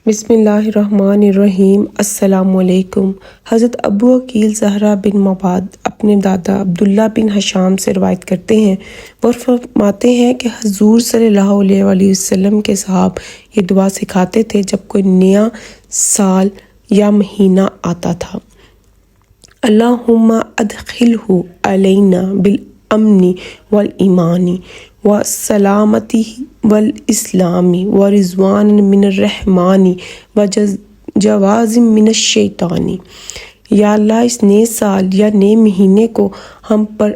بسم اللہ الرحمن الرحیم۔ السلام علیکم۔ حضرت ابو عقیل زہرہ بن مباد اپنے دادا عبداللہ بن حشام سے روایت کرتے ہیں، وہ فرماتے ہیں کہ حضور صلی اللہ علیہ وآلہ وسلم کے صحاب یہ دعا سکھاتے تھے جب کوئی نیا سال یا مہینہ آتا تھا: اللہم ادخلہ علینا بالامن والایمان والسلامتی والاسلام ورضوان من الرحمن وجواز من الشیطان۔ یا اللہ، اس نئے سال یا نئے مہینے کو ہم پر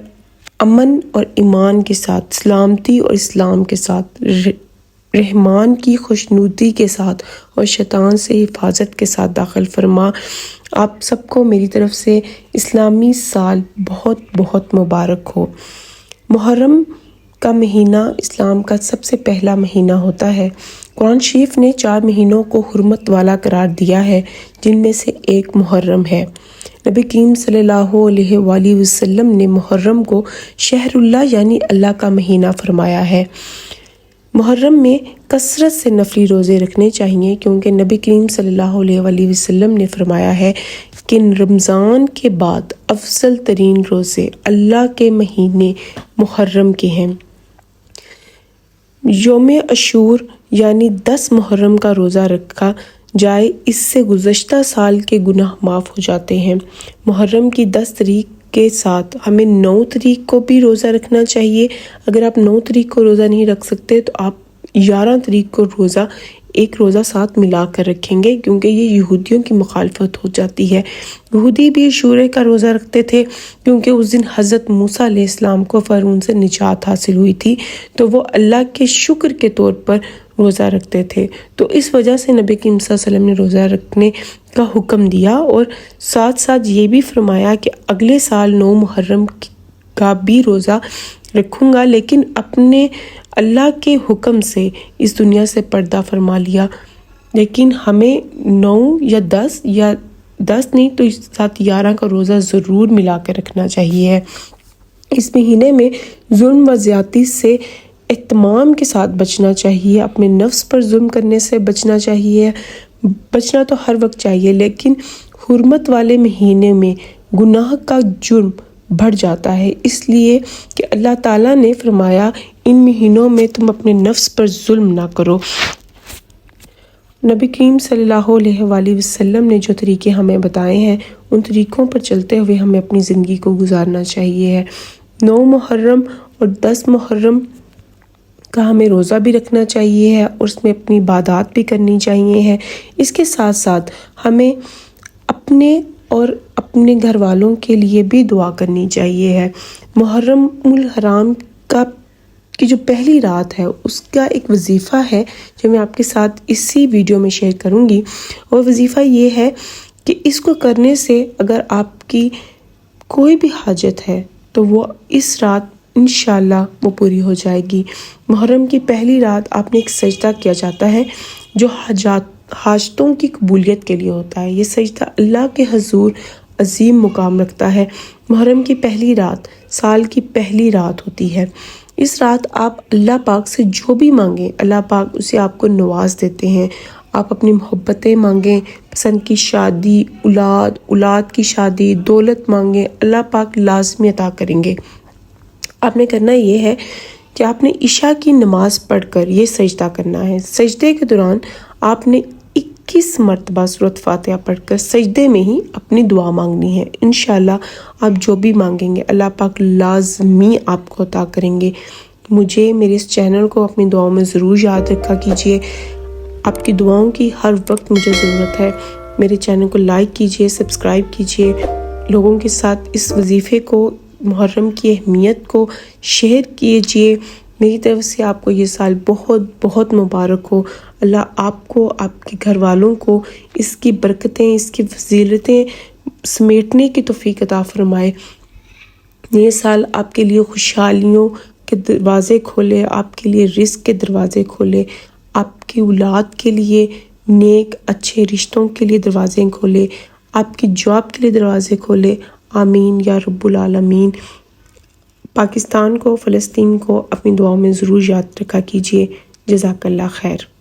امن اور ایمان کے ساتھ، سلامتی اور اسلام کے ساتھ، رحمان کی خوشنودی کے ساتھ اور شیطان سے حفاظت کے ساتھ داخل فرما۔ آپ سب کو میری طرف سے اسلامی سال بہت بہت مبارک ہو۔ محرم کا مہینہ اسلام کا سب سے پہلا مہینہ ہوتا ہے۔ قرآن شریف نے 4 مہینوں کو حرمت والا قرار دیا ہے، جن میں سے ایک محرم ہے۔ نبی کریم صلی اللہ علیہ وآلہ وسلم نے محرم کو شہر اللہ یعنی اللہ کا مہینہ فرمایا ہے۔ محرم میں کثرت سے نفلی روزے رکھنے چاہیے، کیونکہ نبی کریم صلی اللہ علیہ وآلہ وسلم نے فرمایا ہے کہ رمضان کے بعد افضل ترین روزے اللہ کے مہینے محرم کے ہیں۔ یوم عاشور یعنی 10 محرم کا روزہ رکھا جائے، اس سے گزشتہ سال کے گناہ معاف ہو جاتے ہیں۔ محرم کی 10 تاریخ کے ساتھ ہمیں 9 تاریخ کو بھی روزہ رکھنا چاہیے۔ اگر آپ 9 تاریخ کو روزہ نہیں رکھ سکتے تو آپ 11 تاریخ کو ایک روزہ ساتھ ملا کر رکھیں گے، کیونکہ یہ یہودیوں کی مخالفت ہو جاتی ہے۔ یہودی بھی عاشورے کا روزہ رکھتے تھے، کیونکہ اس دن حضرت موسیٰ علیہ السلام کو فرعون سے نجات حاصل ہوئی تھی، تو وہ اللہ کے شکر کے طور پر روزہ رکھتے تھے۔ تو اس وجہ سے نبی کریم صلی اللہ علیہ وسلم نے روزہ رکھنے کا حکم دیا، اور ساتھ ساتھ یہ بھی فرمایا کہ اگلے سال 9 محرم کا بھی روزہ رکھوں گا، لیکن اپنے اللہ کے حکم سے اس دنیا سے پردہ فرما لیا۔ لیکن ہمیں 9 یا 10 نہیں تو اس ساتھ 11 کا روزہ ضرور ملا کر رکھنا چاہیے۔ اس مہینے میں ظلم و زیادتی سے اہتمام کے ساتھ بچنا چاہیے، اپنے نفس پر ظلم کرنے سے بچنا چاہیے۔ بچنا تو ہر وقت چاہیے، لیکن حرمت والے مہینے میں گناہ کا جرم بڑھ جاتا ہے، اس لیے کہ اللہ تعالیٰ نے فرمایا ان مہینوں میں تم اپنے نفس پر ظلم نہ کرو۔ نبی کریم صلی اللہ علیہ وآلہ وسلم نے جو طریقے ہمیں بتائے ہیں، ان طریقوں پر چلتے ہوئے ہمیں اپنی زندگی کو گزارنا چاہیے۔ 9 محرم اور 10 محرم کا ہمیں روزہ بھی رکھنا چاہیے اور اس میں اپنی عبادات بھی کرنی چاہیے۔ اس کے ساتھ ساتھ ہمیں اپنے اور اپنے گھر والوں کے لیے بھی دعا کرنی چاہیے۔ محرم الحرام کی جو پہلی رات ہے، اس کا ایک وظیفہ ہے جو میں آپ کے ساتھ اسی ویڈیو میں شیئر کروں گی، اور وظیفہ یہ ہے کہ اس کو کرنے سے اگر آپ کی کوئی بھی حاجت ہے تو وہ اس رات انشاءاللہ وہ پوری ہو جائے گی۔ محرم کی پہلی رات آپ نے ایک سجدہ کیا جاتا ہے جو حاجتوں کی قبولیت کے لیے ہوتا ہے۔ یہ سجدہ اللہ کے حضور عظیم مقام رکھتا ہے۔ محرم کی پہلی رات سال کی پہلی رات ہوتی ہے۔ اس رات آپ اللہ پاک سے جو بھی مانگیں، اللہ پاک اسے آپ کو نواز دیتے ہیں۔ آپ اپنی محبتیں مانگیں، پسند کی شادی، اولاد کی شادی، دولت مانگیں، اللہ پاک لازمی عطا کریں گے۔ آپ نے کرنا یہ ہے کہ آپ نے عشاء کی نماز پڑھ کر یہ سجدہ کرنا ہے۔ سجدے کے دوران آپ نے 21 مرتبہ سورۃ فاتحہ پڑھ کر سجدے میں ہی اپنی دعا مانگنی ہے۔ انشاءاللہ آپ جو بھی مانگیں گے اللہ پاک لازمی آپ کو عطا کریں گے۔ مجھے میرے اس چینل کو اپنی دعاؤں میں ضرور یاد رکھا کیجیے۔ آپ کی دعاؤں کی ہر وقت مجھے ضرورت ہے۔ میرے چینل کو لائک کیجیے، سبسکرائب کیجیے، لوگوں کے ساتھ اس وظیفے کو، محرم کی اہمیت کو شیئر کیجیے۔ میری طرف سے آپ کو یہ سال بہت بہت مبارک ہو۔ اللہ آپ کو، آپ کے گھر والوں کو اس کی برکتیں، اس کی فضیلتیں سمیٹنے کی توفیق عطا فرمائے۔ یہ سال آپ کے لیے خوشحالیوں کے دروازے کھولے، آپ کے لیے رزق کے دروازے کھولے، آپ کی اولاد کے لیے نیک اچھے رشتوں کے لیے دروازے کھولے، آپ کی جاب کے لیے دروازے کھولے۔ آمین یا رب العالمین۔ پاکستان کو، فلسطین کو اپنی دعاؤں میں ضرور یاد رکھا کیجیے۔ جزاک اللہ خیر۔